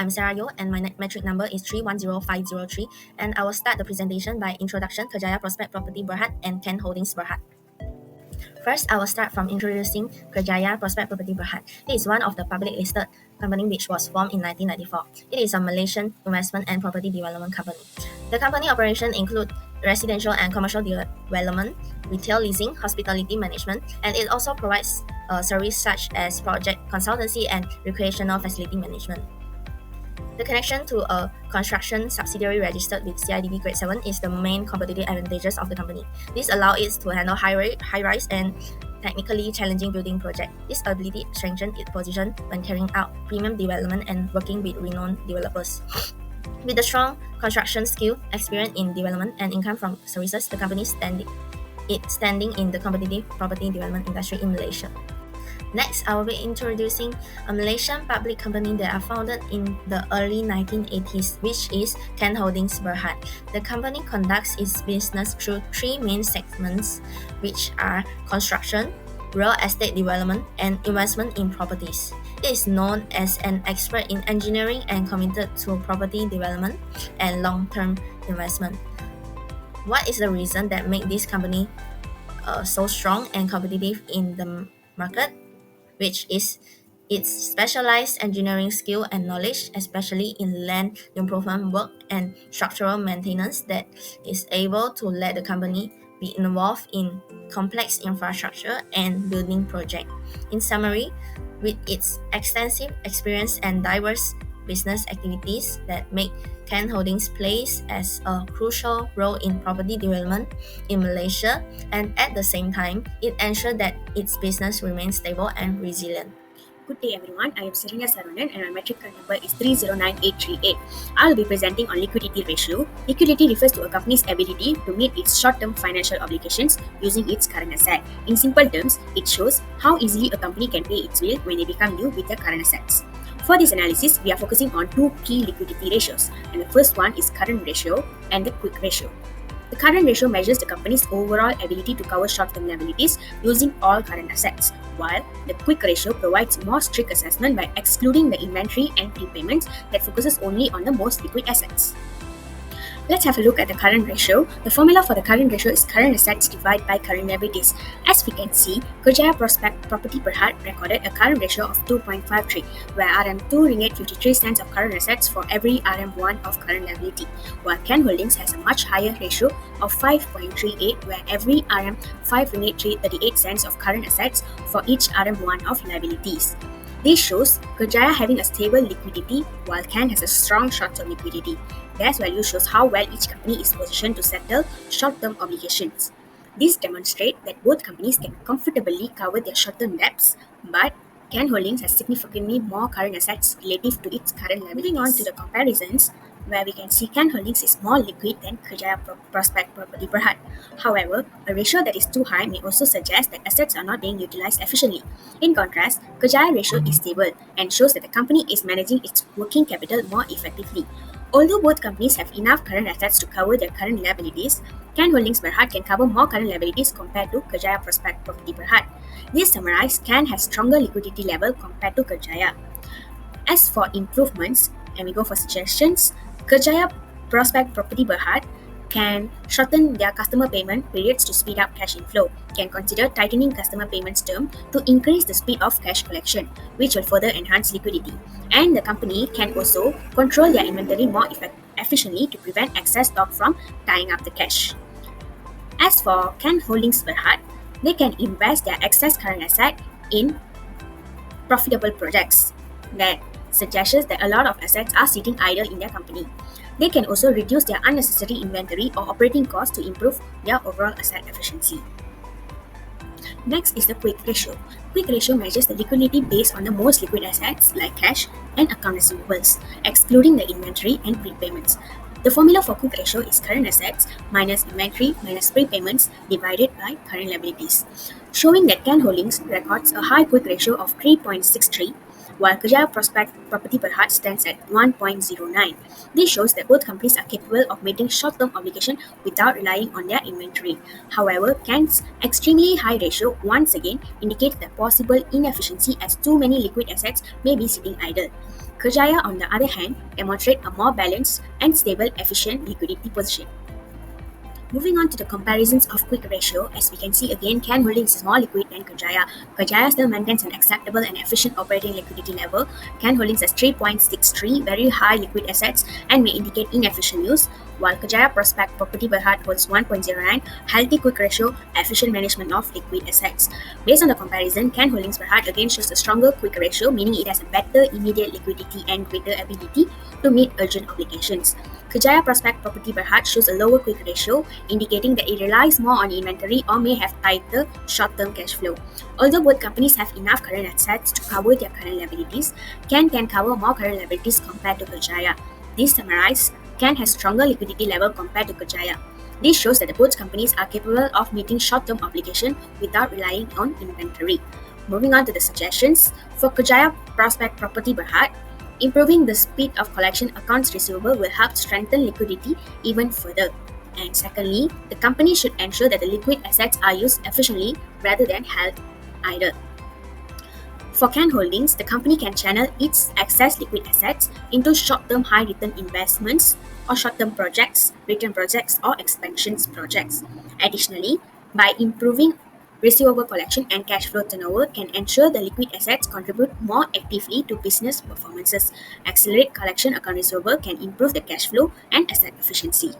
I'm Sarayo and my metric number is 310503, and I will start the presentation by introduction KERJAYA Prospek Property Berhad and Ken Holdings Berhad. First, I will start from introducing KERJAYA Prospek Property Berhad. It is one of the public listed company which was formed in 1994. It is a Malaysian investment and property development company. The company operation include residential and commercial development, retail leasing, hospitality management, and it also provides service such as project consultancy and recreational facility management. The connection to a construction subsidiary registered with CIDB Grade 7 is the main competitive advantages of the company. This allows it to handle high-rise and technically challenging building projects. This ability strengthens its position when carrying out premium development and working with renowned developers. With the strong construction skill, experience in development, and income from services, the company is standing in the competitive property development industry in Malaysia. Next, I will be introducing a Malaysian public company that are founded in the early 1980s, which is Ken Holdings Berhad. The company conducts its business through three main segments, which are construction, real estate development, and investment in properties. It is known as an expert in engineering and committed to property development and long-term investment. What is the reason that make this company so strong and competitive in the market? Which is its specialized engineering skill and knowledge, especially in land improvement work and structural maintenance, that is able to let the company be involved in complex infrastructure and building projects. In summary, with its extensive experience and diverse business activities that make Ken Holdings plays as a crucial role in property development in Malaysia, and at the same time, it ensures that its business remains stable and resilient. Good day everyone, I am Serena Sarunan and my metric number is 309838. I will be presenting on liquidity ratio. Liquidity refers to a company's ability to meet its short-term financial obligations using its current asset. In simple terms, it shows how easily a company can pay its bill when they become due with their current assets. For this analysis, we are focusing on two key liquidity ratios, and the first one is current ratio and the quick ratio. The current ratio measures the company's overall ability to cover short-term liabilities using all current assets, while the quick ratio provides more strict assessment by excluding the inventory and prepayments that focuses only on the most liquid assets. Let's have a look at the current ratio. The formula for the current ratio is current assets divided by current liabilities. As we can see, KERJAYA Prospek Property Berhad recorded a current ratio of 2.53, where RM2.53 of current assets for every RM1 of current liability, while Ken Holdings has a much higher ratio of 5.38, where every RM5.38 of current assets for each RM1 of liabilities. This shows KERJAYA having a stable liquidity while Ken has a strong short-term liquidity. This value shows how well each company is positioned to settle short-term obligations. This demonstrates that both companies can comfortably cover their short-term debts, but Ken Holdings has significantly more current assets relative to its current liabilities. Moving on to the comparisons, where we can see Ken Holdings is more liquid than KERJAYA Prospek Property Berhad. However, a ratio that is too high may also suggest that assets are not being utilized efficiently. In contrast, KERJAYA ratio is stable and shows that the company is managing its working capital more effectively. Although both companies have enough current assets to cover their current liabilities, Ken Holdings Berhad can cover more current liabilities compared to KERJAYA Prospek Property Berhad. This summarized, Ken has stronger liquidity level compared to KERJAYA. As for improvements, and we go for suggestions, KERJAYA Prospek Property Berhad can shorten their customer payment periods to speed up cash inflow, can consider tightening customer payments term to increase the speed of cash collection, which will further enhance liquidity. And the company can also control their inventory more efficiently to prevent excess stock from tying up the cash. As for Ken Holdings Berhad, they can invest their excess current asset in profitable projects. That suggests that a lot of assets are sitting idle in their company. They can also reduce their unnecessary inventory or operating costs to improve their overall asset efficiency. Next is the quick ratio. Quick ratio measures the liquidity based on the most liquid assets like cash and account receivables, excluding the inventory and prepayments. The formula for quick ratio is current assets minus inventory minus prepayments divided by current liabilities, showing that Ken Holdings records a high quick ratio of 3.63, while Kerjaya Prospek Property Berhad stands at 1.09. This shows that both companies are capable of meeting short-term obligation without relying on their inventory. However, Can's extremely high ratio once again indicates the possible inefficiency as too many liquid assets may be sitting idle. Kerjaya, on the other hand, demonstrate a more balanced and stable, efficient liquidity position. Moving on to the comparisons of quick ratio, as we can see again, Can Holdings is more liquid than Kerjaya. Kerjaya still maintains an acceptable and efficient operating liquidity level. Can Holdings has 3.63, very high liquid assets and may indicate inefficient use, while Kerjaya Prospek Property Berhad holds 1.09, healthy quick ratio, efficient management of liquid assets. Based on the comparison, Can Holdings Berhad again shows a stronger quick ratio, meaning it has a better immediate liquidity and greater ability to meet urgent obligations. Kerjaya Prospek Property Berhad shows a lower quick ratio, indicating that it relies more on inventory or may have tighter short-term cash flow. Although both companies have enough current assets to cover their current liabilities, Can cover more current liabilities compared to Kerjaya. This summarized, Can has stronger liquidity level compared to Kerjaya. This shows that both companies are capable of meeting short-term obligation without relying on inventory. Moving on to the suggestions, for Kerjaya Prospek Property Berhad, improving the speed of collection accounts receivable will help strengthen liquidity even further. And secondly, the company should ensure that the liquid assets are used efficiently rather than held idle. For Can Holdings, the company can channel its excess liquid assets into short-term high-return investments or short-term projects, return projects, or expansions projects. Additionally, by improving receivable collection and cash flow turnover can ensure the liquid assets contribute more actively to business performances. Accelerate collection account receivable can improve the cash flow and asset efficiency.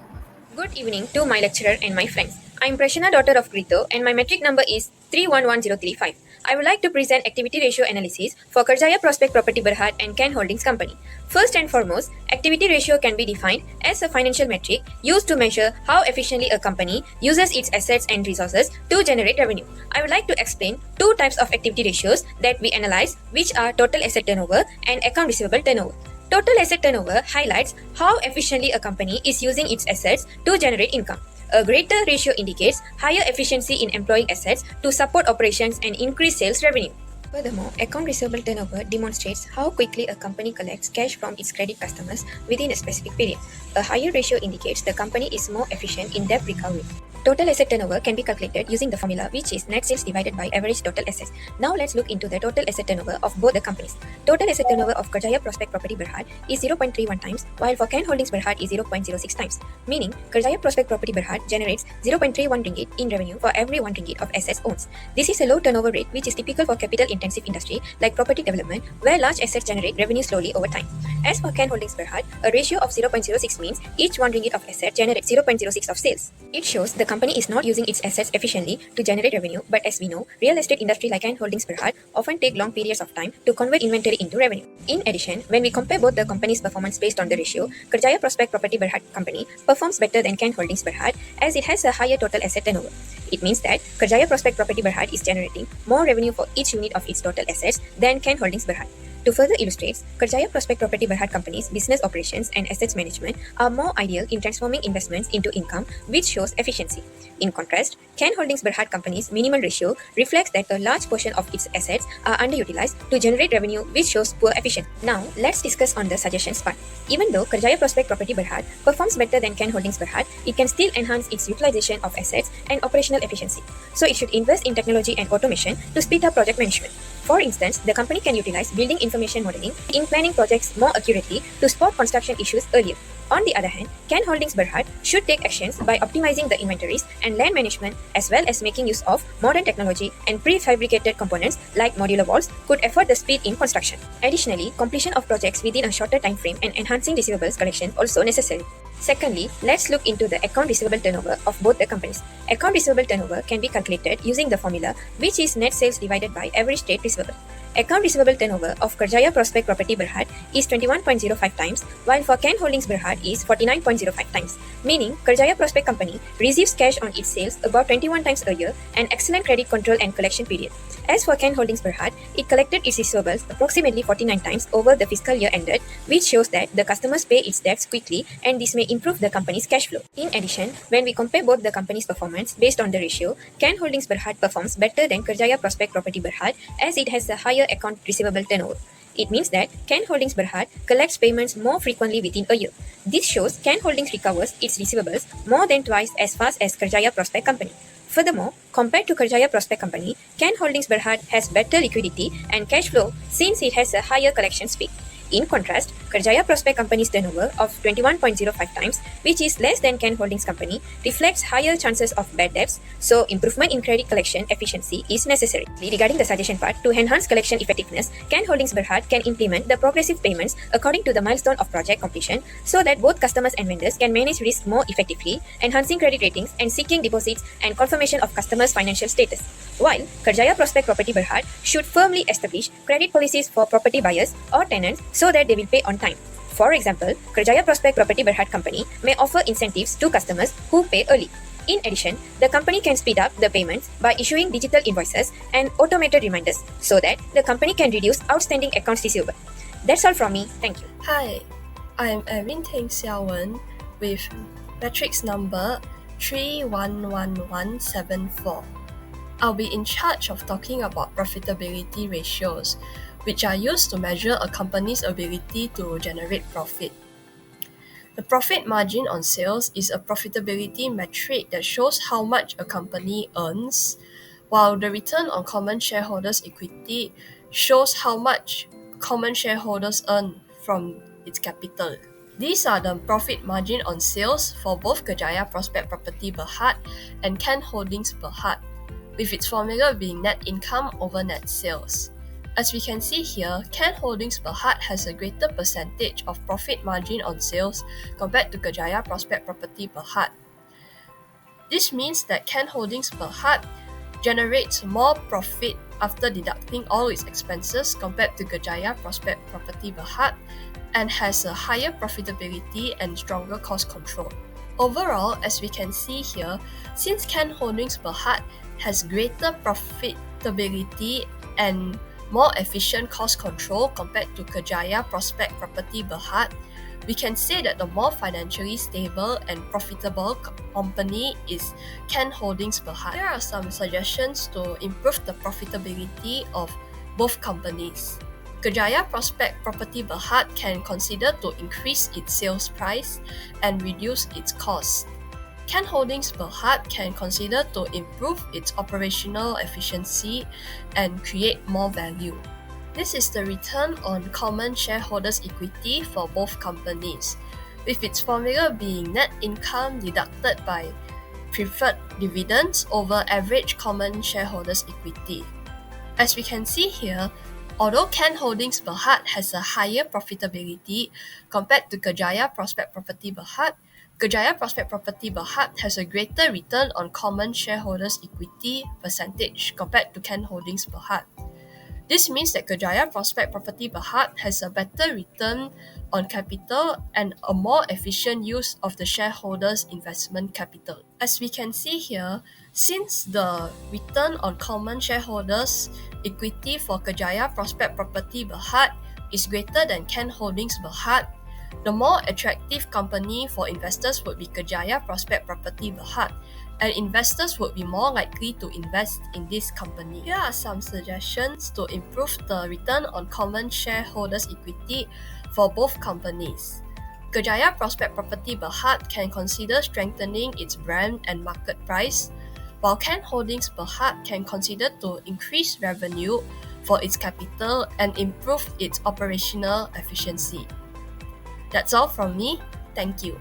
Good evening to my lecturer and my friends. I am Prashana, daughter of Grito, and my metric number is 311035. I would like to present activity ratio analysis for Kerjaya Prospek Property Berhad and Can Holdings Company. First and foremost, activity ratio can be defined as a financial metric used to measure how efficiently a company uses its assets and resources to generate revenue. I would like to explain two types of activity ratios that we analyze, which are total asset turnover and account receivable turnover. Total asset turnover highlights how efficiently a company is using its assets to generate income. A greater ratio indicates higher efficiency in employing assets to support operations and increase sales revenue. Furthermore, account receivable turnover demonstrates how quickly a company collects cash from its credit customers within a specific period. A higher ratio indicates the company is more efficient in debt recovery. Total asset turnover can be calculated using the formula, which is net sales divided by average total assets. Now let's look into the total asset turnover of both the companies. Total asset turnover of Kerjaya Prospek Property Berhad is 0.31 times, while for Can Holdings Berhad is 0.06 times, meaning Kerjaya Prospek Property Berhad generates 0.31 ringgit in revenue for every 1 ringgit of assets owned. This is a low turnover rate, which is typical for capital-intensive industry like property development, where large assets generate revenue slowly over time. As for Can Holdings Berhad, a ratio of 0.06 means each 1 ringgit of asset generates 0.06 of sales. It shows the company is not using its assets efficiently to generate revenue, but as we know, real estate industry like Can Holdings Berhad often take long periods of time to convert inventory into revenue. In addition, when we compare both the company's performance based on the ratio, Kerjaya Prospek Property Berhad company performs better than Can Holdings Berhad as it has a higher total asset turnover. It means that Kerjaya Prospek Property Berhad is generating more revenue for each unit of its total assets than Can Holdings Berhad. To further illustrate, Kerjaya Prospek Property Berhad company's business operations and assets management are more ideal in transforming investments into income, which shows efficiency. In contrast, Can Holdings Berhad company's minimal ratio reflects that a large portion of its assets are underutilized to generate revenue, which shows poor efficiency. Now, let's discuss on the suggestions part. Even though Kerjaya Prospek Property Berhad performs better than Can Holdings Berhad, it can still enhance its utilization of assets and operational efficiency. So it should invest in technology and automation to speed up project management. For instance, the company can utilize building information modeling in planning projects more accurately to spot construction issues earlier. On the other hand, Can Holdings Berhad should take actions by optimizing the inventories and land management, as well as making use of modern technology and prefabricated components like modular walls could afford the speed in construction. Additionally, completion of projects within a shorter time frame and enhancing receivables collection also necessary. Secondly, let's look into the account receivable turnover of both the companies. Account receivable turnover can be calculated using the formula, which is net sales divided by average trade receivable. Account receivable turnover of Kerjaya Prospek Property Berhad is 21.05 times, while for Can Holdings Berhad is 49.05 times, meaning Kerjaya Prospek Company receives cash on its sales about 21 times a year and excellent credit control and collection period. As for Can Holdings Berhad, it collected its receivables approximately 49 times over the fiscal year ended, which shows that the customers pay its debts quickly and this may improve the company's cash flow. In addition, when we compare both the company's performance based on the ratio, Can Holdings Berhad performs better than Kerjaya Prospek Property Berhad as it has a higher account receivable turnover. It means that KEN Holdings Berhad collects payments more frequently within a year. This shows KEN Holdings recovers its receivables more than twice as fast as KERJAYA Prospek Company. Furthermore, compared to KERJAYA Prospek Company, KEN Holdings Berhad has better liquidity and cash flow since it has a higher collection speed. In contrast, KERJAYA Prospek Company's turnover of 21.05 times, which is less than KEN Holdings Company, reflects higher chances of bad debts, so improvement in credit collection efficiency is necessary. Regarding the suggestion part, to enhance collection effectiveness, KEN Holdings Berhad can implement the progressive payments according to the milestone of project completion so that both customers and vendors can manage risk more effectively, enhancing credit ratings and seeking deposits and confirmation of customers' financial status. While KERJAYA Prospek Property Berhad should firmly establish credit policies for property buyers or tenants so that they will pay on time. For example, KERJAYA Prospek Property Berhad Company may offer incentives to customers who pay early. In addition, the company can speed up the payments by issuing digital invoices and automated reminders so that the company can reduce outstanding accounts receivable. That's all from me. Thank you. Hi, I'm Erin Teng Xiaowen with matrix number 311174. I'll be in charge of talking about profitability ratios, which are used to measure a company's ability to generate profit. The profit margin on sales is a profitability metric that shows how much a company earns, while the return on common shareholders' equity shows how much common shareholders earn from its capital. These are the profit margin on sales for both KERJAYA Prospek Property Berhad and KEN Holdings Berhad, with its formula being net income over net sales. As we can see here, KEN Holdings Berhad has a greater percentage of profit margin on sales compared to KERJAYA Prospek Property Berhad. This means that KEN Holdings Berhad generates more profit after deducting all its expenses compared to KERJAYA Prospek Property Berhad and has a higher profitability and stronger cost control. Overall, as we can see here, since KEN Holdings Berhad has greater profitability and more efficient cost control compared to KERJAYA Prospek Property Berhad, we can say that the more financially stable and profitable company is KEN Holdings Berhad. Here are some suggestions to improve the profitability of both companies. KERJAYA Prospek Property Berhad can consider to increase its sales price and reduce its costs. KEN Holdings Berhad can consider to improve its operational efficiency and create more value. This is the return on common shareholders' equity for both companies, with its formula being net income deducted by preferred dividends over average common shareholders' equity. As we can see here, although KEN Holdings Berhad has a higher profitability compared to KERJAYA Prospek Property Berhad, KERJAYA Prospek Property Berhad has a greater return on common shareholders' equity percentage compared to KEN Holdings Berhad. This means that KERJAYA Prospek Property Berhad has a better return on capital and a more efficient use of the shareholders' investment capital. As we can see here, since the return on common shareholders' equity for KERJAYA Prospek Property Berhad is greater than KEN Holdings Berhad, the more attractive company for investors would be KERJAYA Prospek Property Berhad, and investors would be more likely to invest in this company. Here are some suggestions to improve the return on common shareholders' equity for both companies. KERJAYA Prospek Property Berhad can consider strengthening its brand and market price, while KEN Holdings Berhad can consider to increase revenue for its capital and improve its operational efficiency. That's all from me. Thank you.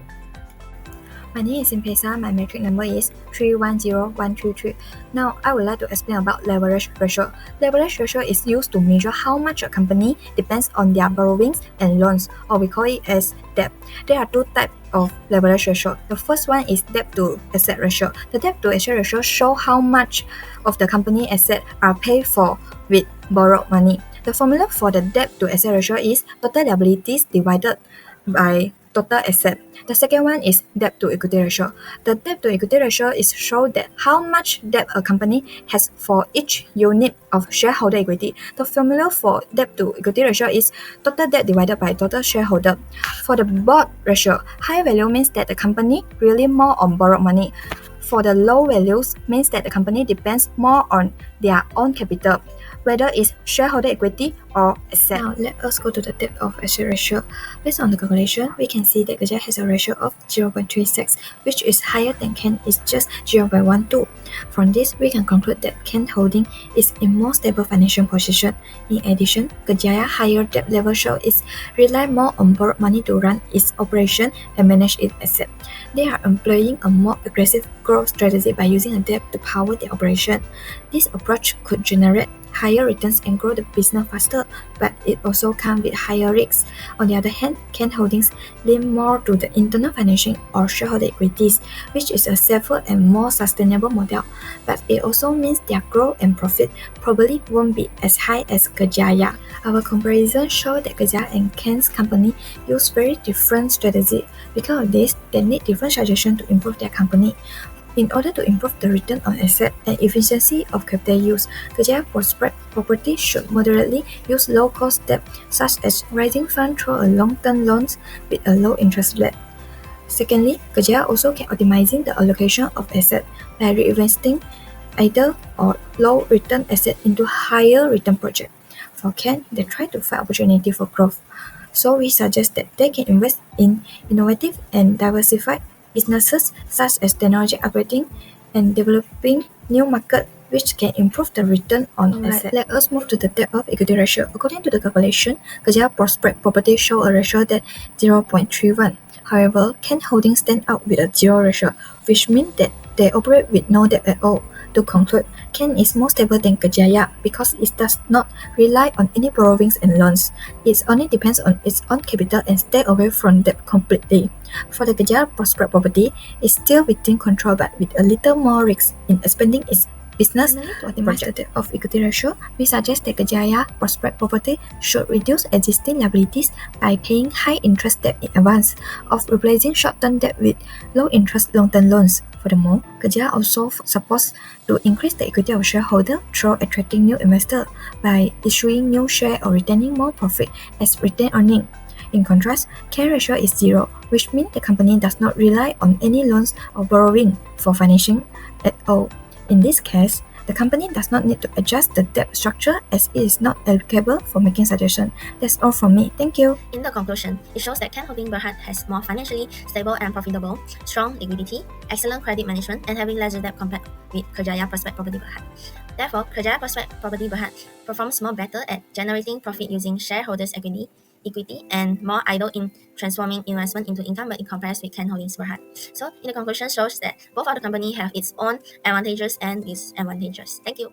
My name is Simpesa. My metric number is 310123. Now, I would like to explain about leverage ratio. Leverage ratio is used to measure how much a company depends on their borrowings and loans, or we call it as debt. There are two types of leverage ratio. The first one is debt to asset ratio. The debt to asset ratio shows how much of the company asset are paid for with borrowed money. The formula for the debt to asset ratio is total liabilities divided by total asset. The second one is debt to equity ratio. The debt to equity ratio is show that how much debt a company has for each unit of shareholder equity. The formula for debt to equity ratio is total debt divided by total shareholder. For the board ratio, high value means that the company really more on borrowed money. For the low values means that the company depends more on their own capital, whether it's shareholder equity or asset. Now let us go to the debt of asset ratio. Based on the calculation, we can see that KERJAYA has a ratio of 0.36, which is higher than KEN is just 0.12. From this, we can conclude that KEN Holding is in more stable financial position. In addition, KERJAYA higher debt level show it rely more on borrowed money to run its operation and manage its assets. They are employing a more aggressive growth strategy by using a debt to power their operation. This approach could generate higher returns and grow the business faster, but it also comes with higher risks. On the other hand, KEN Holdings lean more to the internal financing or shareholder equities, which is a safer and more sustainable model, but it also means their growth and profit probably won't be as high as KERJAYA. Our comparison shows that KERJAYA and KEN's company use very different strategies. Because of this, they need different suggestions to improve their company. In order to improve the return on asset and efficiency of capital use, KERJAYA Prospect Property should moderately use low-cost debt, such as raising funds through a long-term loans with a low interest rate. Secondly, KERJAYA also can optimizing the allocation of assets by reinvesting idle or low-return assets into higher return projects. For KEN, they try to find opportunity for growth. So we suggest that they can invest in innovative and diversified businesses such as technology upgrading and developing new market which can improve the return on assets. Let us move to the debt of equity ratio. According to the calculation, KERJAYA Prospect Property show a ratio that 0.31. However, KEN Holdings stand out with a 0 ratio, which means that they operate with no debt at all. To conclude, KEN is more stable than KERJAYA because it does not rely on any borrowings and loans. It only depends on its own capital and stay away from debt completely. For the KERJAYA Prospect Property, it's still within control but with a little more risk in expanding its business. To optimize the debt of equity ratio, we suggest that KERJAYA Prospect Property should reduce existing liabilities by paying high interest debt in advance of replacing short-term debt with low-interest long-term loans. Furthermore, KERJAYA also supports to increase the equity of shareholders through attracting new investors by issuing new shares or retaining more profit as retained earnings. In contrast, KEN ratio is 0, which means the company does not rely on any loans or borrowing for financing at all. In this case, the company does not need to adjust the debt structure as it is not applicable for making suggestions. That's all from me. Thank you. In the conclusion, it shows that KEN Holding Berhad has more financially stable and profitable, strong liquidity, excellent credit management, and having lesser debt compared with KERJAYA Prospect Property Berhad. Therefore, KERJAYA Prospect Property Berhad performs more better at generating profit using shareholders' equity and more idle in transforming investment into income when it compares with KEN Holdings Berhad. So, in the conclusion shows that both of the company have its own advantages and disadvantages. Thank you.